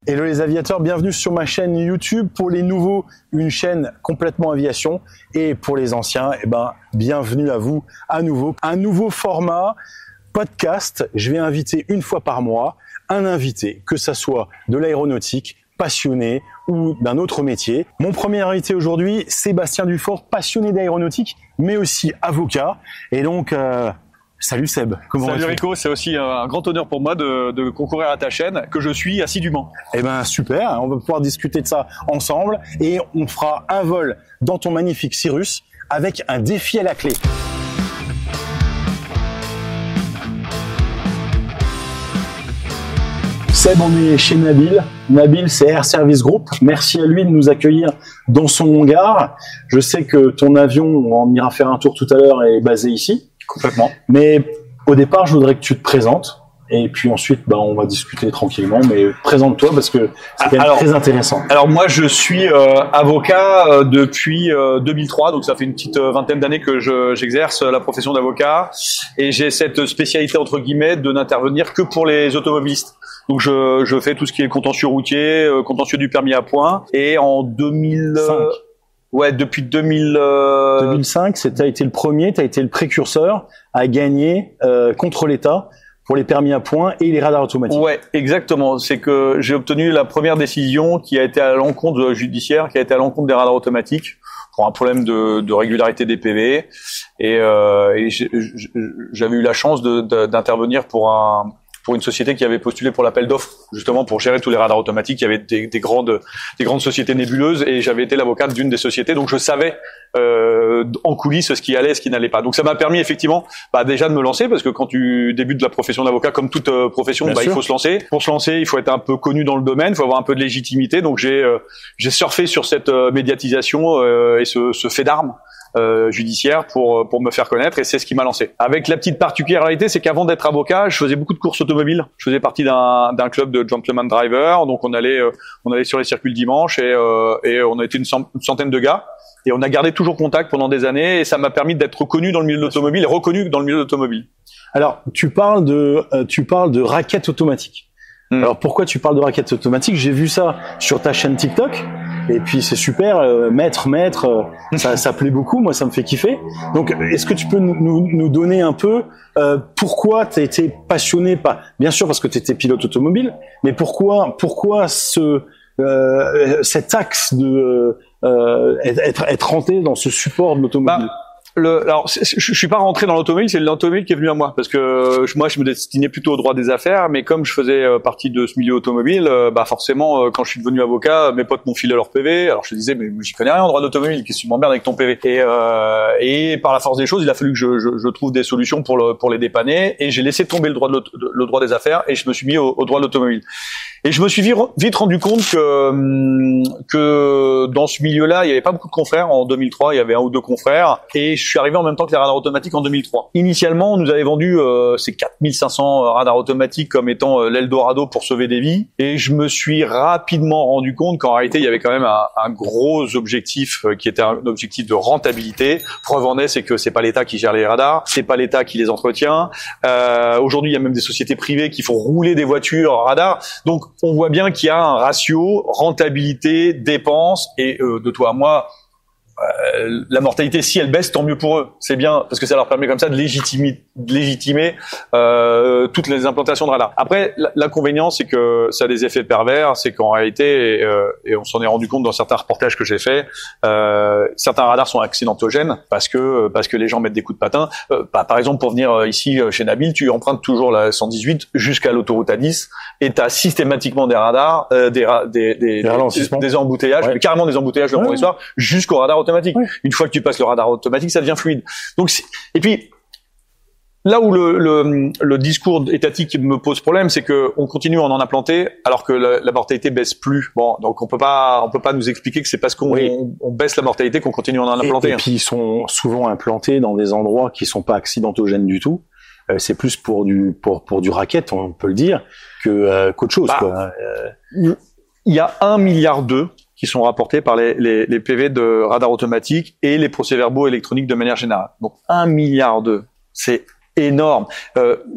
Hello les aviateurs, bienvenue sur ma chaîne YouTube. Pour les nouveaux, une chaîne complètement aviation, et pour les anciens, bienvenue à vous à nouveau. Un nouveau format podcast. Je vais inviter une fois par mois un invité, que ça soit de l'aéronautique, passionné ou d'un autre métier. Mon premier invité aujourd'hui, Sébastien Dufort, passionné d'aéronautique, mais aussi avocat. Et donc, salut Seb, comment vas-tu ? Salut Rico, c'est aussi un grand honneur pour moi de concourir à ta chaîne, que je suis assidûment. Eh ben super, on va pouvoir discuter de ça ensemble et on fera un vol dans ton magnifique Cirrus avec un défi à la clé. Seb, on est chez Nabil. Nabil, c'est Air Service Group. Merci à lui de nous accueillir dans son hangar. Je sais que ton avion, on ira faire un tour tout à l'heure, est basé ici. Complètement. Mais au départ, je voudrais que tu te présentes. Et puis ensuite, on va discuter tranquillement. Mais présente-toi parce que c'est quand même très intéressant. Alors moi, je suis avocat depuis 2003. Donc ça fait une petite vingtaine d'années que j'exerce la profession d'avocat. Et j'ai cette spécialité, entre guillemets, de n'intervenir que pour les automobilistes. Donc je fais tout ce qui est contentieux routier, contentieux du permis à points. Et en 2005. Ouais, depuis 2005, t'as été le premier, t'as été le précurseur à gagner contre l'État pour les permis à points et les radars automatiques. Ouais, exactement. C'est que j'ai obtenu la première décision qui a été à l'encontre judiciaire, qui a été à l'encontre des radars automatiques pour un problème de régularité des PV. Et j'avais eu la chance d'intervenir pour une société qui avait postulé pour l'appel d'offres, justement pour gérer tous les radars automatiques. Il y avait des grandes sociétés nébuleuses et j'avais été l'avocat d'une des sociétés, donc je savais en coulisses ce qui allait et ce qui n'allait pas. Donc ça m'a permis effectivement déjà de me lancer, parce que quand tu débutes de la profession d'avocat, comme toute profession, il faut se lancer. Pour se lancer, il faut être un peu connu dans le domaine, il faut avoir un peu de légitimité. Donc j'ai surfé sur cette médiatisation et ce fait d'armes judiciaire pour me faire connaître, et c'est ce qui m'a lancé. Avec la petite particularité, c'est qu'avant d'être avocat, je faisais beaucoup de courses automobiles. Je faisais partie d'un club de gentleman driver, donc on allait sur les circuits le dimanche et on a été une centaine de gars. Et on a gardé toujours contact pendant des années, et ça m'a permis d'être reconnu dans le milieu de l'automobile et reconnu dans le milieu de l'automobile. Alors, tu parles de raquettes automatiques. Alors, pourquoi tu parles de raquettes automatiques ? J'ai vu ça sur ta chaîne TikTok, et puis c'est super, maître, ça plaît beaucoup, moi ça me fait kiffer. Donc, est-ce que tu peux nous donner un peu pourquoi tu as été passionné, pas bien sûr parce que tu étais pilote automobile, mais pourquoi cet axe de être rentré dans ce support de l'automobile? Alors, je suis pas rentré dans l'automobile, c'est l'automobile qui est venu à moi, parce que moi je me destinais plutôt au droit des affaires, mais comme je faisais partie de ce milieu automobile, forcément quand je suis devenu avocat, mes potes m'ont filé leur PV. Alors je te disais, mais j'y connais rien en droit d'automobile, qu'est-ce que tu m'emmerdes avec ton PV? Et par la force des choses, il a fallu que je trouve des solutions pour les dépanner, et j'ai laissé tomber le droit des affaires, et je me suis mis au droit de l'automobile. Et je me suis vite rendu compte que dans ce milieu-là, il y avait pas beaucoup de confrères. En 2003, il y avait un ou deux confrères, et je suis arrivé en même temps que les radars automatiques en 2003. Initialement, on nous avait vendu ces 4500 radars automatiques comme étant l'Eldorado pour sauver des vies, et je me suis rapidement rendu compte qu'en réalité, il y avait quand même un gros objectif qui était un objectif de rentabilité. Preuve en est, c'est que c'est pas l'État qui gère les radars, c'est pas l'État qui les entretient. Aujourd'hui, il y a même des sociétés privées qui font rouler des voitures radars. Donc on voit bien qu'il y a un ratio rentabilité, dépenses, et de toi à moi, la mortalité, si elle baisse, tant mieux pour eux. C'est bien, parce que ça leur permet comme ça de légitimer toutes les implantations de radars. Après, l'inconvénient, c'est que ça a des effets pervers, c'est qu'en réalité, et on s'en est rendu compte dans certains reportages que j'ai faits, certains radars sont accidentogènes parce que les gens mettent des coups de patin. Par exemple, pour venir ici chez Nabil, tu empruntes toujours la 118 jusqu'à l'autoroute A10, et tu as systématiquement des radars, des embouteillages, ouais. Carrément des embouteillages le premier soir, jusqu'au radar automatique. Ouais. Une fois que tu passes le radar automatique, ça devient fluide. Donc, et puis, là où le discours étatique me pose problème, c'est que on continue à en implanter alors que la mortalité baisse plus. Bon, donc on peut pas nous expliquer que c'est parce qu'on baisse la mortalité qu'on continue à en implanter. Et puis ils sont souvent implantés dans des endroits qui sont pas accidentogènes du tout. C'est plus pour du racket, on peut le dire, qu'autre chose. Il y a 1,2 milliard qui sont rapportés par les PV de radar automatique et les procès-verbaux électroniques de manière générale. Donc 1,2 milliard, c'est énorme.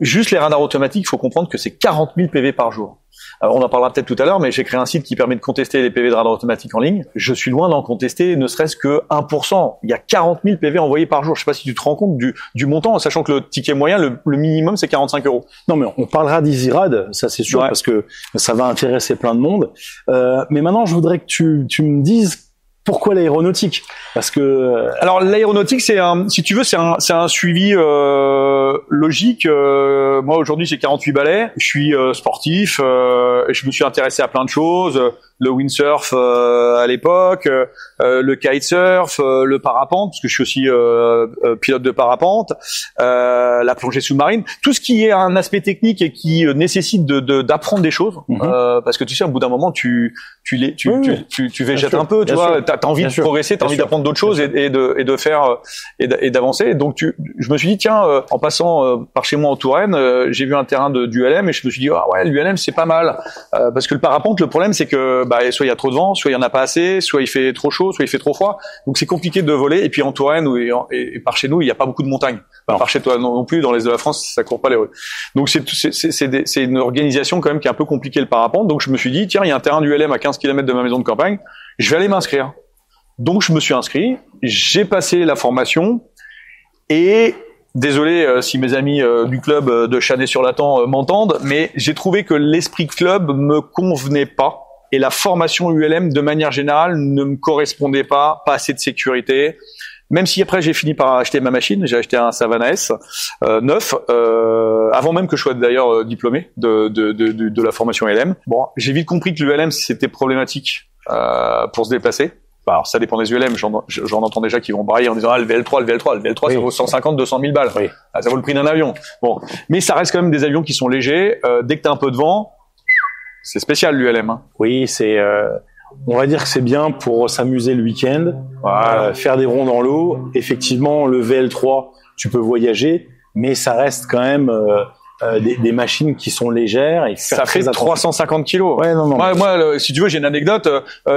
Juste les radars automatiques, il faut comprendre que c'est 40 000 PV par jour. On en parlera peut-être tout à l'heure, mais j'ai créé un site qui permet de contester les PV de radar automatique en ligne. Je suis loin d'en contester ne serait-ce que 1%. Il y a 40 000 PV envoyés par jour. Je sais pas si tu te rends compte du montant, sachant que le ticket moyen, le minimum, c'est 45 €. Non, mais on parlera d'EasyRad, ça c'est sûr, parce que ça va intéresser plein de monde. Mais maintenant, je voudrais que tu me dises pourquoi l'aéronautique? Parce que alors l'aéronautique, si tu veux, c'est un suivi logique. Moi aujourd'hui, j'ai 48 balais. Je suis sportif. Et je me suis intéressé à plein de choses. Le windsurf à l'époque, le kitesurf, le parapente, parce que je suis aussi pilote de parapente, la plongée sous-marine, tout ce qui est un aspect technique et qui nécessite d'apprendre des choses, parce que tu sais, au bout d'un moment, tu végètes un peu, tu vois, t'as envie de progresser, t'as envie d'apprendre d'autres choses et de faire et d'avancer. Donc je me suis dit tiens, en passant par chez moi en Touraine, j'ai vu un terrain d'ULM et je me suis dit ah ouais, l'ULM c'est pas mal, parce que le parapente, le problème c'est que soit il y a trop de vent, soit il y en a pas assez, soit il fait trop chaud, soit il fait trop froid. Donc c'est compliqué de voler. Et puis en Touraine et par chez nous, il y a pas beaucoup de montagnes. Par chez toi non plus, dans l'est de la France, ça court pas les rues. Donc c'est une organisation quand même qui est un peu compliquée le parapente. Donc je me suis dit tiens, il y a un terrain d'ULM à 15 km de ma maison de campagne, je vais aller m'inscrire. Donc je me suis inscrit, j'ai passé la formation et désolé si mes amis du club de Chanay-sur-Latan m'entendent, mais j'ai trouvé que l'esprit club me convenait pas. Et la formation ULM, de manière générale, ne me correspondait pas assez de sécurité. Même si après j'ai fini par acheter ma machine, j'ai acheté un Savannah S neuf, avant même que je sois d'ailleurs diplômé de la formation ULM. Bon, j'ai vite compris que l'ULM c'était problématique pour se déplacer. Alors ça dépend des ULM, j'en entends déjà qui vont brailler en disant le VL3 ça vaut 150, 200 000 balles. Oui. Ça vaut le prix d'un avion. Bon, mais ça reste quand même des avions qui sont légers. Dès que t'as un peu de vent, c'est spécial l'ULM. Hein. Oui, c'est. On va dire que c'est bien pour s'amuser le week-end, voilà. Faire des ronds dans l'eau. Effectivement, le VL3, tu peux voyager, mais ça reste quand même des machines qui sont légères et ça fait 350 kilos. Ouais, non. Moi, si tu veux, j'ai une anecdote.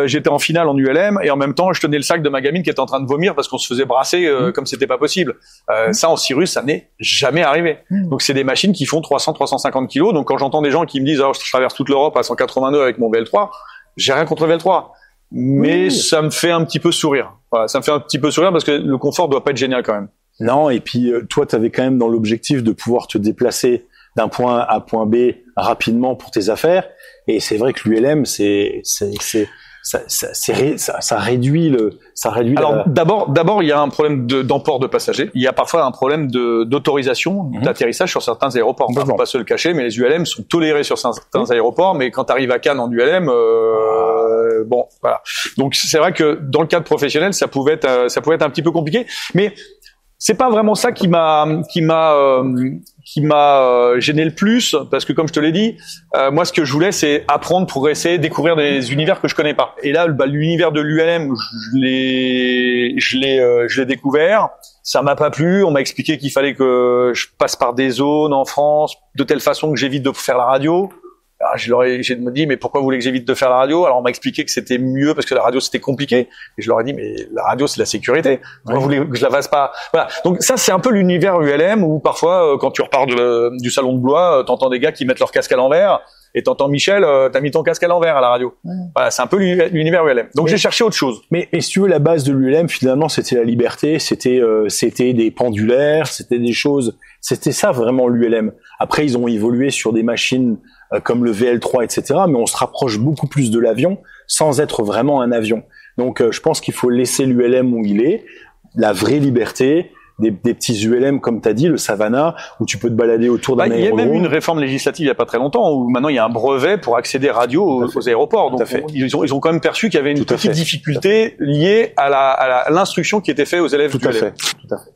J'étais en finale en ULM et en même temps, je tenais le sac de ma gamine qui était en train de vomir parce qu'on se faisait brasser comme c'était pas possible. Ça, en Cirrus, ça n'est jamais arrivé. Donc, c'est des machines qui font 300-350 kilos. Donc, quand j'entends des gens qui me disent, je traverse toute l'Europe à 182 avec mon VL3, j'ai rien contre le VL3. Mais ça me fait un petit peu sourire. Voilà, ça me fait un petit peu sourire parce que le confort doit pas être génial quand même. Non, et puis toi, tu avais quand même dans l'objectif de pouvoir te déplacer d'un point A à point B rapidement pour tes affaires. Et c'est vrai que l'ULM, ça réduit Alors d'abord il y a un problème d'emport de passagers. Il y a parfois un problème d'autorisation d'atterrissage sur certains aéroports. On ne peut pas se le cacher, mais les ULM sont tolérés sur certains aéroports, mais quand tu arrives à Cannes en ULM, bon voilà. Donc c'est vrai que dans le cadre professionnel, ça pouvait être un petit peu compliqué, mais c'est pas vraiment ça qui m'a gêné le plus, parce que comme je te l'ai dit, moi ce que je voulais c'est apprendre, progresser, découvrir des univers que je connais pas. Et là l'univers de l'ULM, je l'ai découvert, ça m'a pas plu, on m'a expliqué qu'il fallait que je passe par des zones en France de telle façon que j'évite de faire la radio. Alors, j'ai dit mais pourquoi vous voulez que j'évite de faire la radio? Alors on m'a expliqué que c'était mieux parce que la radio c'était compliqué, et je leur ai dit mais la radio c'est la sécurité, pourquoi vous voulez que je la fasse pas? Voilà, donc ça c'est un peu l'univers ULM où parfois quand tu repars du salon de Blois, t'entends des gars qui mettent leur casque à l'envers et t'entends Michel, t'as mis ton casque à l'envers à la radio. Voilà, c'est un peu l'univers ULM. Donc j'ai cherché autre chose. Mais si tu veux, la base de l'ULM finalement c'était la liberté, c'était des pendulaires, c'était des choses, c'était ça vraiment l'ULM. Après ils ont évolué sur des machines comme le VL3, etc. Mais on se rapproche beaucoup plus de l'avion sans être vraiment un avion. Donc je pense qu'il faut laisser l'ULM où il est, la vraie liberté, des petits ULM comme t'as dit, le Savannah, où tu peux te balader autour d'un aérodrome. Il y a même une réforme législative il y a pas très longtemps où maintenant il y a un brevet pour accéder radio aux aéroports. Donc ils ont quand même perçu qu'il y avait une petite difficulté liée à l'instruction qui était faite aux élèves du ULM.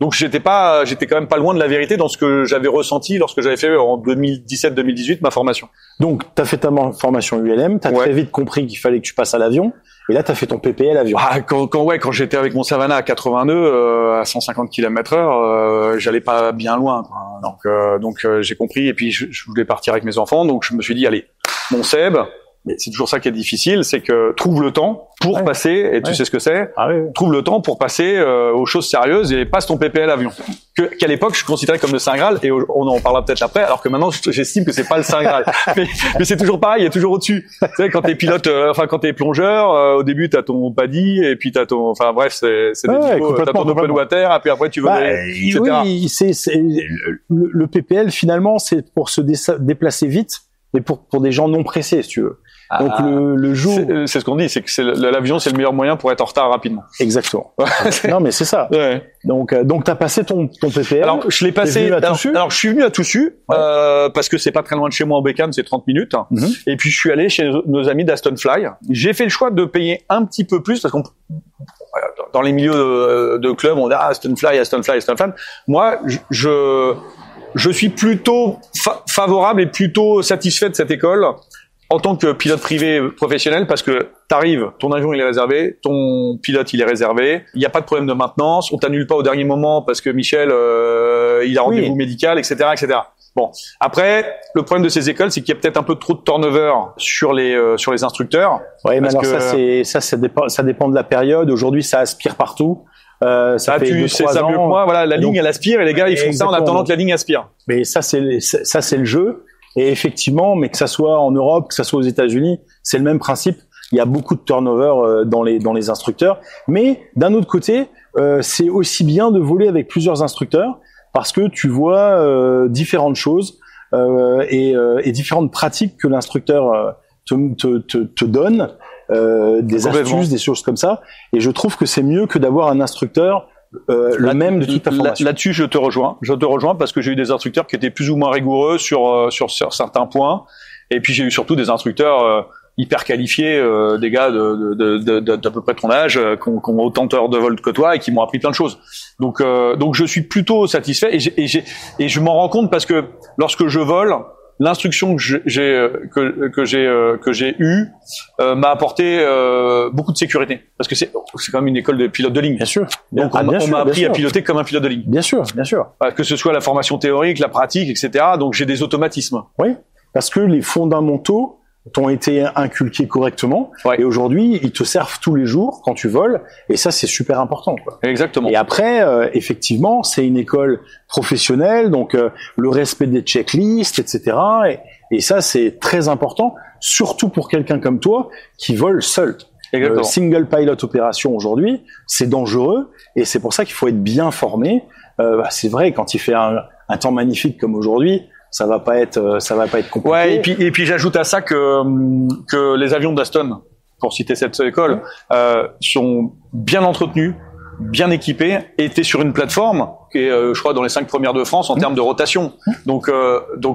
Donc j'étais quand même pas loin de la vérité dans ce que j'avais ressenti lorsque j'avais fait en 2017-2018 ma formation. Donc t'as fait ta formation ULM, t'as très vite compris qu'il fallait que tu passes à l'avion. Et là, t'as fait ton PPL avion. Quand j'étais avec mon Savannah à 82, à 150 km/h, j'allais pas bien loin, quoi. Donc j'ai compris. Et puis, je voulais partir avec mes enfants. Donc, je me suis dit, allez, mon Seb, c'est toujours ça qui est difficile, c'est que trouve le temps pour passer, et tu sais ce que c'est, trouve le temps pour passer aux choses sérieuses et passe ton PPL avion. Qu'à l'époque, je considérais comme le Saint Graal, et on en parlera peut-être après, alors que maintenant, j'estime que c'est pas le Saint Graal. mais c'est toujours pareil, il y a toujours au-dessus. Tu sais, quand t'es pilote, quand t'es plongeur, au début, t'as ton PADI, et puis t'as ton, bref, c'est des niveaux, t'as ton open water, et puis après, tu veux etc. Oui, le PPL, finalement, c'est pour se déplacer vite, mais pour des gens non pressés, si tu veux. Donc le jour, c'est ce qu'on dit, c'est que l'avion, c'est le meilleur moyen pour être en retard rapidement. Exactement. Non, mais c'est ça. Ouais. Donc t'as passé ton PPL. Alors je l'ai passé. Alors je suis venu à Toussus parce que c'est pas très loin de chez moi en Bécane, c'est 30 minutes. Et puis je suis allé chez nos amis d'Aston Fly. J'ai fait le choix de payer un petit peu plus parce qu'on dans les milieux de club, on dit Aston Fly. Moi, je suis plutôt favorable et plutôt satisfait de cette école en tant que pilote privé professionnel, parce que t'arrives, ton avion il est réservé, ton pilote il est réservé, il n'y a pas de problème de maintenance, on t'annule pas au dernier moment parce que Michel il a rendez-vous médical, etc., etc. Bon, après le problème de ces écoles, c'est qu'il y a peut-être un peu trop de turnover sur les instructeurs. Oui, mais alors ça dépend de la période. Aujourd'hui, ça aspire partout. Ça fait 2-3 ans. Mieux que moi. Voilà, la ligne elle aspire et les gars ils font ça en attendant que la ligne aspire. Mais ça c'est le jeu. Et effectivement, mais que ça soit en Europe, que ça soit aux États-Unis, c'est le même principe. Il y a beaucoup de turnover dans les instructeurs. Mais d'un autre côté, c'est aussi bien de voler avec plusieurs instructeurs parce que tu vois différentes choses et différentes pratiques que l'instructeur te donne, des astuces, des choses comme ça. Et je trouve que c'est mieux que d'avoir un instructeur le même de toute ta formation. Là-dessus, je te rejoins parce que j'ai eu des instructeurs qui étaient plus ou moins rigoureux sur certains points, et puis j'ai eu surtout des instructeurs hyper qualifiés, des gars d'à peu près ton âge, qui ont autant d'heures de vol que toi et qui m'ont appris plein de choses. Donc je suis plutôt satisfait et je m'en rends compte parce que lorsque je vole, l'instruction que j'ai eue m'a apporté beaucoup de sécurité parce que c'est quand même une école de pilote de ligne. Bien sûr. Donc on m'a appris à piloter comme un pilote de ligne. Bien sûr. Que ce soit la formation théorique, la pratique, etc. Donc j'ai des automatismes. Oui, parce que les fondamentaux t'ont été inculqués correctement et aujourd'hui ils te servent tous les jours quand tu voles et ça c'est super important quoi. Exactement. Et après effectivement c'est une école professionnelle donc le respect des checklists etc. et ça c'est très important surtout pour quelqu'un comme toi qui vole seul. Single pilot opération aujourd'hui c'est dangereux et c'est pour ça qu'il faut être bien formé. C'est vrai quand il fait un temps magnifique comme aujourd'hui, ça va pas être compliqué. Ouais, et puis j'ajoute à ça que les avions d'Aston, pour citer cette école, sont bien entretenus, bien équipés, et étaient sur une plateforme qui est, je crois, dans les 5 premières de France en termes de rotation. Donc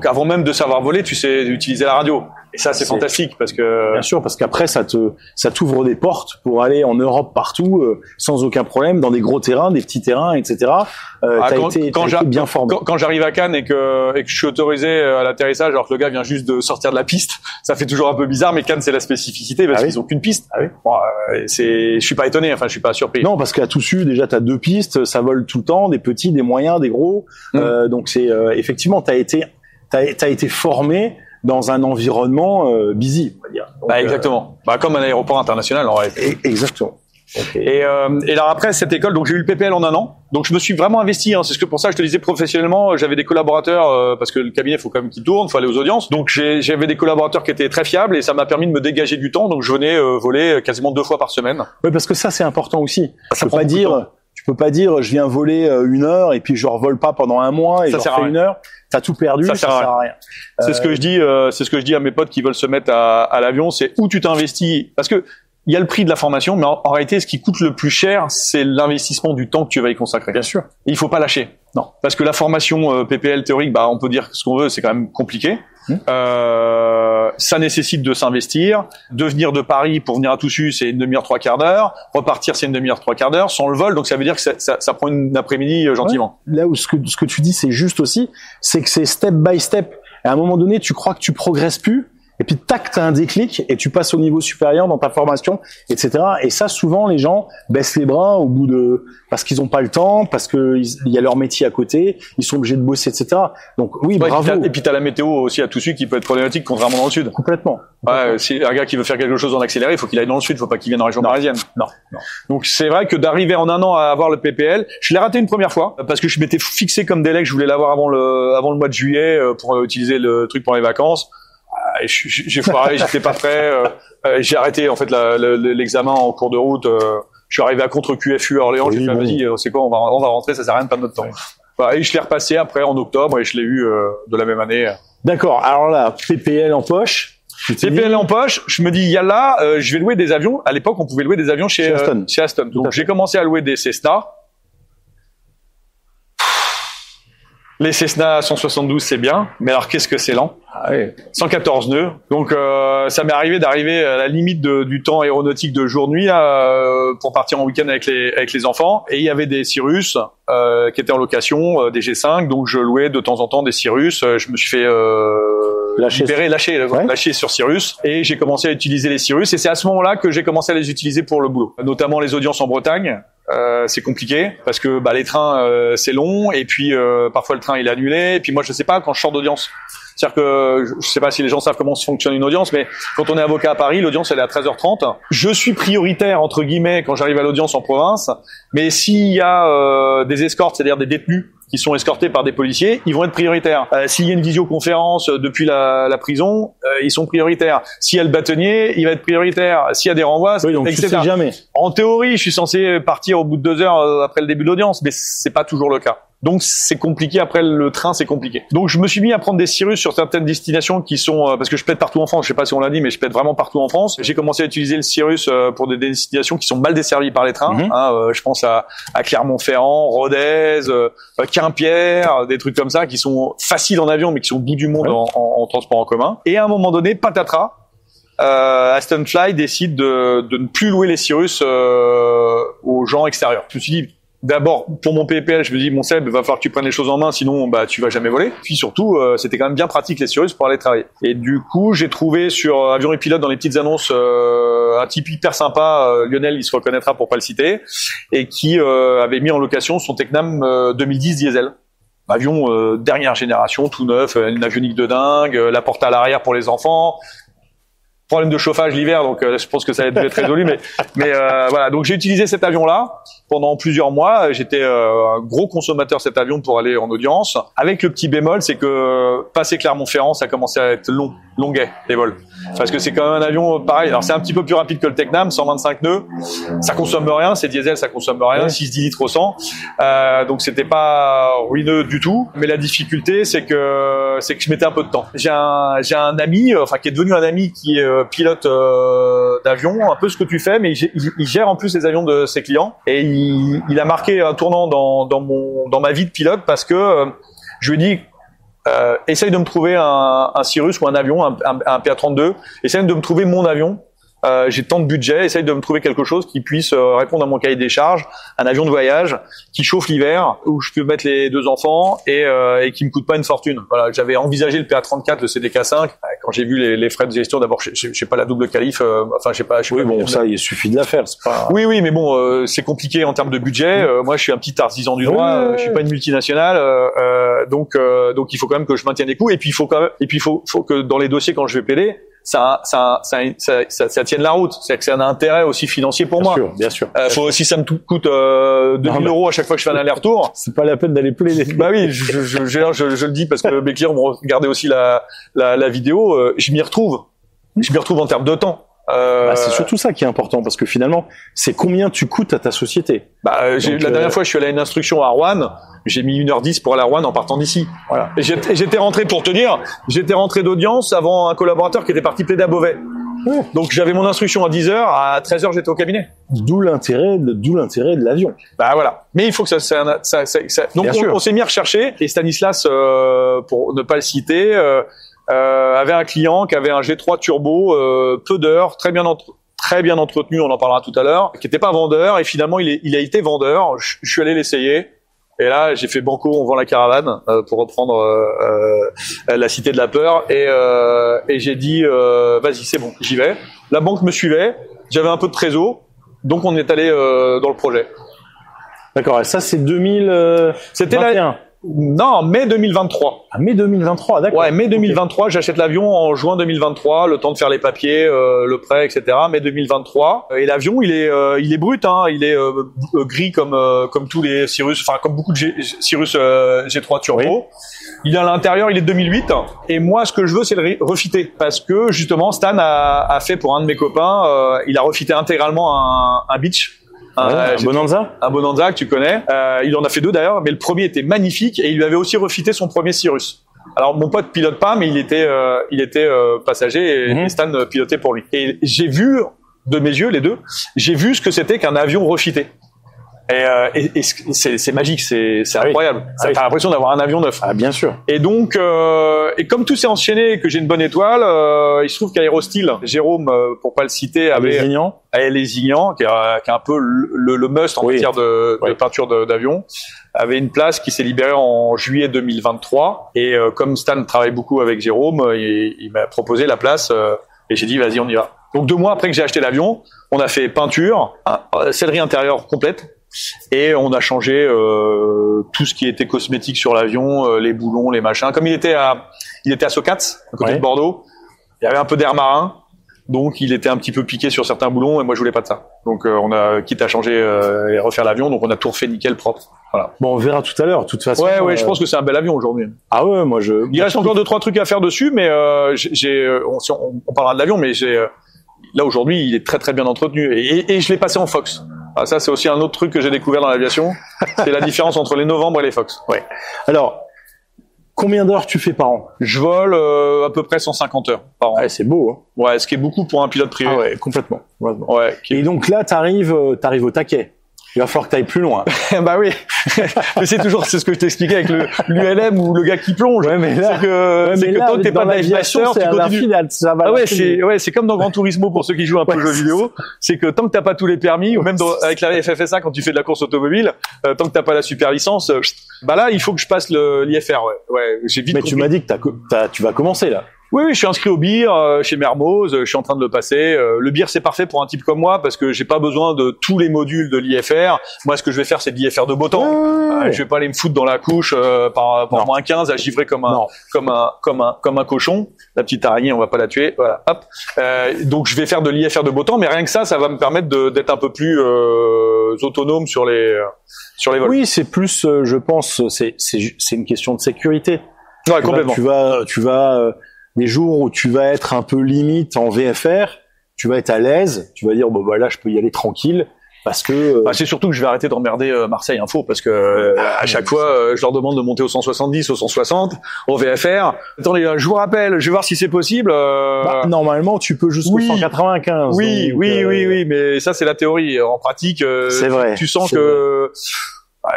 avant même de savoir voler, tu sais utiliser la radio. Et ça, c'est fantastique parce que bien sûr, parce qu'après ça t'ouvre des portes pour aller en Europe partout sans aucun problème dans des gros terrains, des petits terrains, etc. T'as été bien formé. Quand j'arrive à Cannes et que je suis autorisé à l'atterrissage alors que le gars vient juste de sortir de la piste, ça fait toujours un peu bizarre. Mais Cannes, c'est la spécificité parce qu'ils ont qu'une piste. Bon, je suis pas étonné, enfin je suis pas surpris. Non, parce qu'à Toussus déjà t'as 2 pistes, ça vole tout le temps, des petits, des moyens, des gros. Donc c'est effectivement t'as été formé dans un environnement busy, on va dire. Donc, exactement. Comme un aéroport international en réalité. Exactement. Okay. Et alors après cette école, donc j'ai eu le PPL en 1 an. Donc je me suis vraiment investi. C'est ce que pour ça que je te disais professionnellement, j'avais des collaborateurs parce que le cabinet faut quand même qu'il tourne, faut aller aux audiences. Donc j'avais des collaborateurs qui étaient très fiables et ça m'a permis de me dégager du temps. Donc je venais voler quasiment 2 fois par semaine. Oui, parce que ça c'est important aussi. Tu peux pas dire je viens voler 1 heure et puis je revole pas pendant 1 mois et je refais 1 heure. T'as tout perdu, ça sert à rien. C'est ce que je dis à mes potes qui veulent se mettre à l'avion, c'est où tu t'investis parce que il y a le prix de la formation, mais en réalité, ce qui coûte le plus cher, c'est l'investissement du temps que tu vas y consacrer. Bien sûr. Et il faut pas lâcher. Non. Parce que la formation PPL théorique, on peut dire ce qu'on veut, c'est quand même compliqué. Ça nécessite de s'investir. De venir de Paris pour venir à Toussus, c'est 1 demi-heure, 3/4 d'heure. Repartir, c'est 1 demi-heure, 3/4 d'heure, sans le vol. Donc ça veut dire que ça prend une après-midi gentiment. Ouais. Là où ce que tu dis, c'est juste aussi, c'est que c'est step by step. À un moment donné, tu crois que tu progresses plus. et puis tac, t'as un déclic et tu passes au niveau supérieur dans ta formation, etc. Et ça, souvent, les gens baissent les bras parce qu'ils ont pas le temps, parce que il y a leur métier à côté, ils sont obligés de bosser, etc. Donc oui, bravo. Et puis t'as la météo aussi à tout suite qui peut être problématique, contrairement dans le sud. Complètement. Ouais, si un gars qui veut faire quelque chose en accéléré, il faut qu'il aille dans le sud, il faut pas qu'il vienne en région parisienne. Non. Donc c'est vrai que d'arriver en un an à avoir le PPL, je l'ai raté une première fois parce que je m'étais fixé comme délai que je voulais l'avoir avant le mois de juillet pour utiliser le truc pour les vacances. J'ai foiré, j'étais pas prêt. J'ai arrêté en fait l'examen en cours de route. Je suis arrivé à contre QFU à Orléans. J'ai fait vas-y, c'est quoi, on va rentrer, ça sert à rien de perdre notre temps. Voilà, et je l'ai repassé après en octobre et je l'ai eu de la même année. D'accord. Alors là, PPL en poche. PPL en poche, je me dis yalla, je vais louer des avions. À l'époque, on pouvait louer des avions chez Aston. Donc j'ai commencé à louer des Cessna. Les Cessna 172, c'est bien, mais alors qu'est-ce que c'est lent. 114 nœuds. Donc ça m'est arrivé d'arriver à la limite du temps aéronautique de jour-nuit pour partir en week-end avec les enfants. Et il y avait des Cirrus qui étaient en location, des G5, donc je louais de temps en temps des Cirrus. Je me suis fait lâcher sur Cirrus et j'ai commencé à utiliser les Cirrus. Et c'est à ce moment-là que j'ai commencé à les utiliser pour le boulot, notamment les audiences en Bretagne. C'est compliqué parce que les trains c'est long et puis parfois le train il est annulé et puis moi je sais pas quand je sors d'audience. C'est-à-dire que je sais pas si les gens savent comment fonctionne une audience, mais quand on est avocat à Paris, l'audience elle est à 13h30. Je suis prioritaire entre guillemets quand j'arrive à l'audience en province, mais s'il y a des escortes, c'est-à-dire des détenus qui sont escortés par des policiers, ils vont être prioritaires. S'il y a une visioconférence depuis la prison, ils sont prioritaires. S'il y a le bâtonnier, il va être prioritaire. S'il y a des renvois, donc etc. tu sais jamais. En théorie, je suis censé partir au bout de 2 heures après le début de l'audience, mais c'est pas toujours le cas. Donc c'est compliqué, après le train c'est compliqué. Donc je me suis mis à prendre des Cirrus sur certaines destinations qui sont parce que je plaide partout en France, je sais pas si on l'a dit mais je plaide vraiment partout en France. J'ai commencé à utiliser le Cirrus pour des destinations qui sont mal desservies par les trains, je pense à Clermont-Ferrand, Rodez, Quimpiers, des trucs comme ça qui sont faciles en avion mais qui sont au bout du monde en transport en commun. Et à un moment donné, patatras, Aston Fly décide de ne plus louer les Cirrus aux gens extérieurs. Je me suis dit d'abord, pour mon PPL, je me dis, mon Seb, va falloir que tu prennes les choses en main, sinon, tu vas jamais voler. Puis surtout, c'était quand même bien pratique, les Cirrus, pour aller travailler. Et du coup, j'ai trouvé sur Avion et Pilote, dans les petites annonces, un type hyper sympa, Lionel, il se reconnaîtra pour pas le citer, et qui avait mis en location son Tecnam 2010 diesel. Avion dernière génération, tout neuf, une avionique de dingue, la porte à l'arrière pour les enfants. Problème de chauffage l'hiver, donc je pense que ça va être résolu, mais voilà. Donc j'ai utilisé cet avion-là pendant plusieurs mois. J'étais un gros consommateur de cet avion pour aller en audience. Avec le petit bémol, c'est que passer Clermont-Ferrand, ça commençait à être longuet les vols, parce que c'est quand même un avion pareil. Alors c'est un petit peu plus rapide que le Tecnam, 125 nœuds. Ça consomme rien, c'est diesel, ça consomme rien, 6-10 litres au 100. Donc c'était pas ruineux du tout. Mais la difficulté, c'est que je mettais un peu de temps. J'ai un ami, qui est devenu un ami qui est pilote d'avion, un peu ce que tu fais, mais il gère en plus les avions de ses clients et il a marqué un tournant dans ma vie de pilote parce que je lui ai dit essaye de me trouver un Cirrus ou un avion, un PA-32, essaye de me trouver mon avion. J'ai tant de budget, essaye de me trouver quelque chose qui puisse répondre à mon cahier des charges, un avion de voyage qui chauffe l'hiver, où je peux mettre les 2 enfants et qui me coûte pas une fortune. Voilà, j'avais envisagé le PA-34, le CDK5. Quand j'ai vu les frais de gestion, d'abord, j'ai pas la double qualif. Ça, il suffit de la faire. C'est pas... Oui, mais bon, c'est compliqué en termes de budget. Moi, je suis un petit artisan du droit. Je suis pas une multinationale, donc il faut quand même que je maintienne les coûts. Et puis faut que dans les dossiers quand je vais plaider, ça tienne la route. C'est que c'est un intérêt aussi financier pour moi. Bien sûr. Faut aussi ça me coûte 2000 euros à chaque fois que je fais un aller-retour. C'est pas la peine d'aller plaider. Bah oui, je le dis parce que mes clients vont regarder aussi la vidéo. Je m'y retrouve en termes de temps. C'est surtout ça qui est important parce que finalement, c'est combien tu coûtes à ta société. La dernière fois, je suis allé à une instruction à Rouen. J'ai mis 1h10 pour aller à Rouen en partant d'ici. Voilà. Et j'étais rentré d'audience avant un collaborateur qui était parti plaider à Beauvais. Ouais. Donc j'avais mon instruction à 10h, à 13h j'étais au cabinet. D'où l'intérêt de l'avion. Bah voilà. Mais il faut que ça donc on s'est mis à rechercher et Stanislas, pour ne pas le citer, avait un client qui avait un G3 turbo, peu d'heures, très bien entretenu, on en parlera tout à l'heure, qui était pas vendeur et finalement il a été vendeur. Je suis allé l'essayer. Et là, j'ai fait banco, on vend la caravane, pour reprendre la cité de la peur. Et j'ai dit, vas-y, c'est bon, j'y vais. La banque me suivait, j'avais un peu de trésor, donc on est allé dans le projet. D'accord, et ça c'est 2021. C'était non, mai 2023. Ah, mai 2023, d'accord. Ouais, mai 2023, okay. J'achète l'avion en juin 2023, le temps de faire les papiers, le prêt, etc. Mai 2023. Et l'avion, il est brut, hein. Il est gris comme tous les Cirrus, enfin comme beaucoup de Cirrus G3 Turbo. Oui. Il est à l'intérieur, il est de 2008. Et moi, ce que je veux, c'est le refiter, parce que justement, Stan a fait pour un de mes copains, il a refité intégralement un Beach. Un Bonanza? Un Bonanza que tu connais. Il en a fait 2 d'ailleurs, mais le premier était magnifique et il lui avait aussi refité son premier Cirrus. Alors mon pote pilote pas, mais il était passager et Stan pilotait pour lui. Et j'ai vu de mes yeux les deux, j'ai vu ce que c'était qu'un avion refité. Et c'est magique, c'est incroyable. T'as l'impression d'avoir un avion neuf. Ah, bien sûr. Et donc, et comme tout s'est enchaîné et que j'ai une bonne étoile, il se trouve qu'Aérostyle, Jérôme, pour pas le citer, avait Lézignan, qui est un peu le must en matière de peinture d'avion, avait une place qui s'est libérée en juillet 2023. Et comme Stan travaille beaucoup avec Jérôme, il m'a proposé la place et j'ai dit vas-y, on y va. Donc 2 mois après que j'ai acheté l'avion, on a fait peinture, sellerie intérieure complète. Et on a changé tout ce qui était cosmétique sur l'avion, les boulons, les machins. Comme il était à Socats, à côté de Bordeaux, il y avait un peu d'air marin, donc il était un petit peu piqué sur certains boulons et moi je voulais pas de ça. Donc on a quitte à changer et refaire l'avion, donc on a tout refait nickel propre. Voilà. Bon, on verra tout à l'heure. De toute façon. Ouais, je pense que c'est un bel avion aujourd'hui. Ah ouais, moi il reste encore 2-3 trucs à faire dessus, mais on parlera de l'avion, mais là aujourd'hui il est très très bien entretenu et je l'ai passé en Fox. Ah, ça, c'est aussi un autre truc que j'ai découvert dans l'aviation. C'est la différence entre les Novembre et les Fox. Ouais. Alors, combien d'heures tu fais par an? Je vole à peu près 150 heures par an. Ouais, c'est beau, hein. Ouais, ce qui est beaucoup pour un pilote privé. Ah ouais, complètement. Ouais. Et donc là, t'arrives au taquet. Il va falloir que t'ailles plus loin. Bah oui. Mais c'est ce que je t'expliquais avec l'ULM ou le gars qui plonge. Ouais, mais là, c'est que tant que t'es pas dive master, tu continues. C'est comme dans Gran Turismo pour ceux qui jouent un peu aux jeux vidéo. C'est que tant que t'as pas tous les permis, ou même avec la FFSA quand tu fais de la course automobile, tant que t'as pas la super licence, bah là, il faut que je passe l'IFR, ouais. J'ai vite. Mais tu m'as dit que tu vas commencer, là. Oui, je suis inscrit au BIR chez Mermoz, je suis en train de le passer. Le BIR, c'est parfait pour un type comme moi parce que j'ai pas besoin de tous les modules de l'IFR. Moi, ce que je vais faire, c'est de l'IFR de beau temps. Je vais pas aller me foutre dans la couche par moins 15 à givrer comme un cochon. La petite araignée, on va pas la tuer. Voilà, hop. Donc, je vais faire de l'IFR de beau temps, mais rien que ça va me permettre d'être un peu plus autonome sur les vols. Oui, c'est plus, je pense, c'est une question de sécurité. Ouais, complètement. Tu vas les jours où tu vas être un peu limite en VFR, tu vas être à l'aise, tu vas dire bon bah là je peux y aller tranquille parce que c'est surtout que je vais arrêter d'emmerder Marseille Info parce que à chaque fois je leur demande de monter au 170, au 160, au VFR. Attendez, je vous rappelle, je vais voir si c'est possible. Normalement tu peux jusqu'au 195. Oui, mais ça c'est la théorie. En pratique, c'est vrai. Tu sens que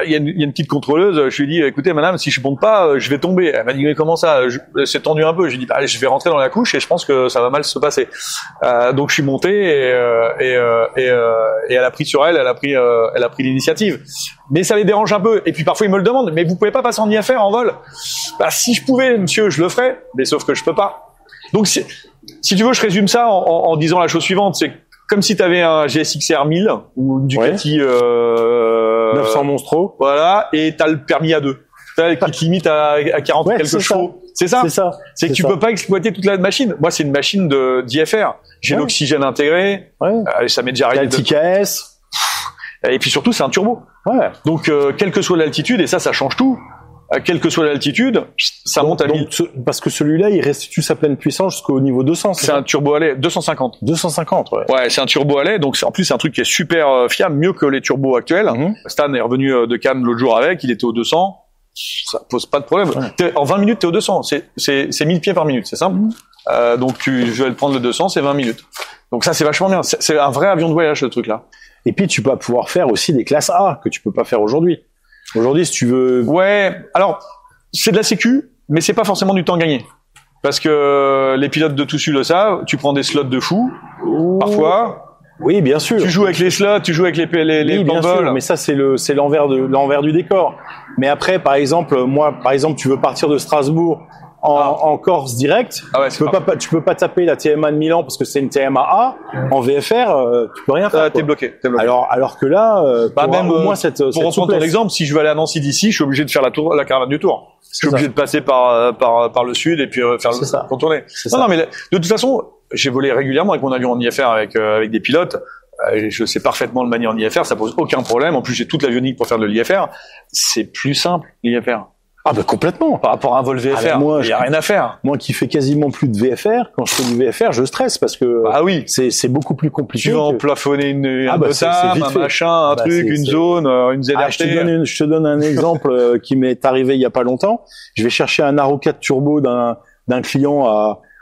il y a une petite contrôleuse, je lui ai dit écoutez madame, si je monte pas, je vais tomber. Elle m'a dit mais comment ça? C'est tendu un peu. Je lui ai dit bah, je vais rentrer dans la couche et je pense que ça va mal se passer. Donc je suis monté et elle a pris sur elle a pris l'initiative. Mais ça les dérange un peu. Et puis parfois ils me le demandent mais vous pouvez pas passer en IFR en vol? Bah si je pouvais monsieur, je le ferais, mais sauf que je peux pas. Donc si tu veux, je résume ça en disant la chose suivante, c'est comme si tu avais un GSX-R 1000 ou une Ducati 900 Monstro. Voilà, et t'as le permis A2. Qui te limite à 40 quelques chevaux. C'est ça. C'est que tu peux pas exploiter toute la machine. Moi, c'est une machine d'IFR. J'ai l'oxygène intégré. Ça m'est déjà arrivé. TKS. Et puis surtout, c'est un turbo. Ouais. Donc, quelle que soit l'altitude, et ça change tout. Quelle que soit l'altitude, ça monte à 1000. Parce que celui-là, il restitue sa pleine puissance jusqu'au niveau 200. C'est un turbo à lait, 250. 250, ouais. Ouais, c'est un turbo à lait, donc en plus c'est un truc qui est super fiable, mieux que les turbos actuels. Stan est revenu de Cannes l'autre jour avec, il était au 200. Ça pose pas de problème. Ouais. En 20 minutes, t'es au 200. C'est 1000 pieds par minute, c'est simple. Donc je vais le prendre le 200, c'est 20 minutes. Donc ça, c'est vachement bien. C'est un vrai avion de voyage, ce truc-là. Et puis tu vas pouvoir faire aussi des classes A que tu peux pas faire aujourd'hui. Aujourd'hui, si tu veux... Ouais, alors, c'est de la sécu, mais c'est pas forcément du temps gagné. Parce que les pilotes de Toussus le savent, tu prends des slots de fou, parfois. Oui, bien sûr. Tu joues avec les slots, tu joues avec les oui, bien sûr, mais ça, c'est l'envers du décor. Mais après, par exemple, tu veux partir de Strasbourg en Corse direct. Ah ouais, tu peux pas taper la TMA de Milan parce que c'est une TMA A. En VFR, tu peux rien faire. T'es bloqué. Alors que là, même au moins cette pour reprendre ton exemple, si je veux aller à Nancy d'ici, je suis obligé de faire la caravane du Tour. Je suis obligé de passer par le sud et puis contourner. Non, mais de toute façon, j'ai volé régulièrement avec mon avion en IFR avec des pilotes. Je sais parfaitement le manier en IFR, ça pose aucun problème. En plus, j'ai toute l'avionique pour faire de l'IFR. C'est plus simple, l'IFR. Ah bah complètement. Par rapport à un vol VFR, il y a rien à faire. Moi qui fais quasiment plus de VFR, quand je fais du VFR, je stresse parce que c'est beaucoup plus compliqué. Tu vas en plafonner un machin, un truc, une zone, une ZRT. Je te donne un exemple qui m'est arrivé il y a pas longtemps. Je vais chercher un Aro 4 turbo d'un client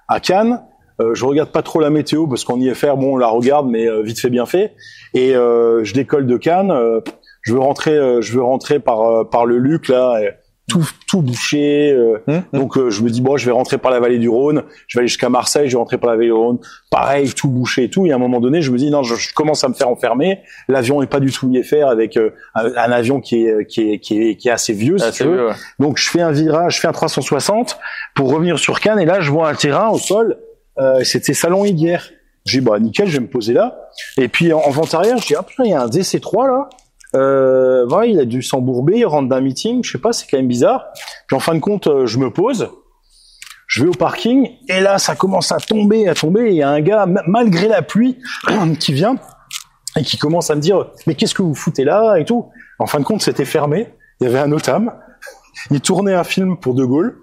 à Cannes. Je regarde pas trop la météo parce qu'en IFR, on la regarde, mais vite fait bien fait. Et je décolle de Cannes. Je veux rentrer par le Luc là. Tout bouché. Donc je me dis je vais rentrer par la vallée du Rhône, je vais aller jusqu'à Marseille, je vais rentrer par la vallée du Rhône. Pareil, tout bouché et tout. Et à un moment donné, je me dis non, je commence à me faire enfermer. L'avion est pas du tout IFR avec un avion qui est assez vieux, si tu veux. Ouais. Donc je fais un virage, je fais un 360 pour revenir sur Cannes et là je vois un terrain au sol. C'était Salon Higuière. J'ai dit nickel, je vais me poser là. Et puis en vente arrière, je dis putain, il y a un DC3 là. Il a dû s'embourber, il rentre d'un meeting, je sais pas, c'est quand même bizarre. Puis en fin de compte, je me pose, je vais au parking, et là, ça commence à tomber, et il y a un gars, malgré la pluie, qui vient, et qui commence à me dire, mais qu'est-ce que vous foutez là, et tout. En fin de compte, c'était fermé, il y avait un OTAM, il tournait un film pour De Gaulle,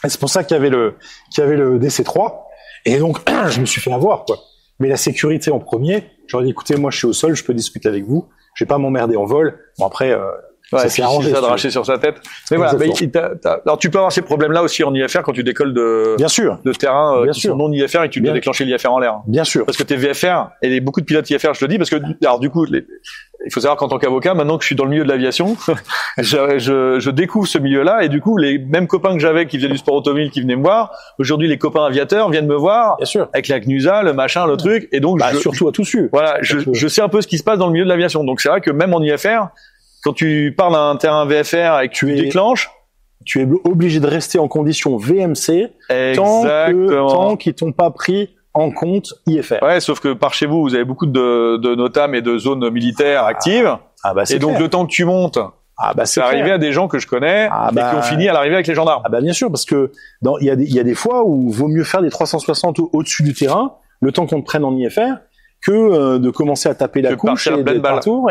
et c'est pour ça qu'il y avait le DC3, et donc, je me suis fait avoir, quoi. Mais la sécurité en premier, j'aurais dit, écoutez, moi, je suis au sol, je peux discuter avec vous. Je vais pas m'emmerder en vol. Bon après, ça s'est arrangé. Ça de racher sur sa tête. Mais voilà. Alors tu peux avoir ces problèmes-là aussi en IFR quand tu décolles de terrain qui sont non IFR et que tu dois déclencher l'IFR en l'air. Bien sûr. Parce que t'es VFR et beaucoup de pilotes IFR, je le dis parce que alors du coup il faut savoir qu'en tant qu'avocat, maintenant que je suis dans le milieu de l'aviation, je découvre ce milieu-là et du coup les mêmes copains que j'avais qui faisaient du sport automobile qui venaient me voir, aujourd'hui les copains aviateurs viennent me voir. Bien sûr. Avec la CNUSA, le machin, le truc et donc surtout à tout su. Voilà, je sais un peu ce qui se passe dans le milieu de l'aviation. Donc c'est vrai que même en IFR, quand tu pars d'un terrain VFR et que tu déclenches, tu es obligé de rester en condition VMC tant qu'ils t'ont pas pris en compte IFR. Ouais, sauf que par chez vous, vous avez beaucoup de NOTAM et de zones militaires actives. Et donc le temps que tu montes, c'est arrivé à des gens que je connais et qui ont fini à l'arrivée avec les gendarmes. Bien sûr, parce que il y a des fois où vaut mieux faire des 360 au-dessus du terrain, le temps qu'on te prenne en IFR, que de commencer à taper la couche et d'être partout.